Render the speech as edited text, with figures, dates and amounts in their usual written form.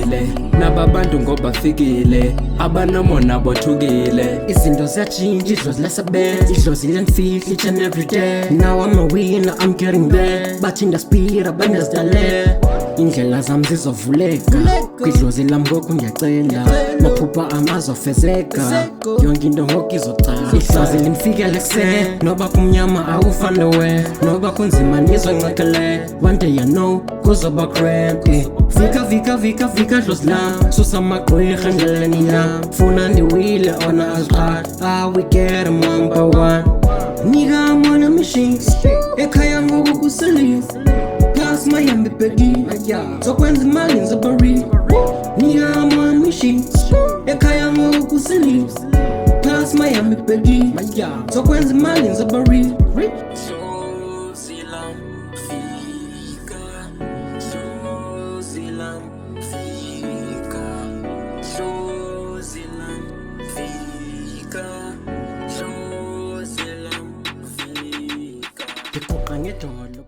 bafikile nababantu ngoba fikile abanomona bothukile izinto ziyatshintsha idlozi lasebenza idlozi lenfihla each and every day now I'm a winner I'm getting there bathi ndaspira bandazidale indlela zami zizovuleka kwidlozi lam ngoku ngiyacela maphupha amazofezeka yonke into ngoku izocala idlozi limfikele kuseni noba kumnyama awufanowe noba kunzima nizonqekele one day I know kuzoba grand vika dlozi lam susa amagqwirha endleleni yam funa ndiwile ona azqala we get em one by one nika amona machines ekhaya ngoku kuselisa plus mayambe bhekile zokwenza imali nzabari nika amona machines ekhaya ngoku kuselisa plus mayambe bhekile zokwenza imali nzabari Ngedolo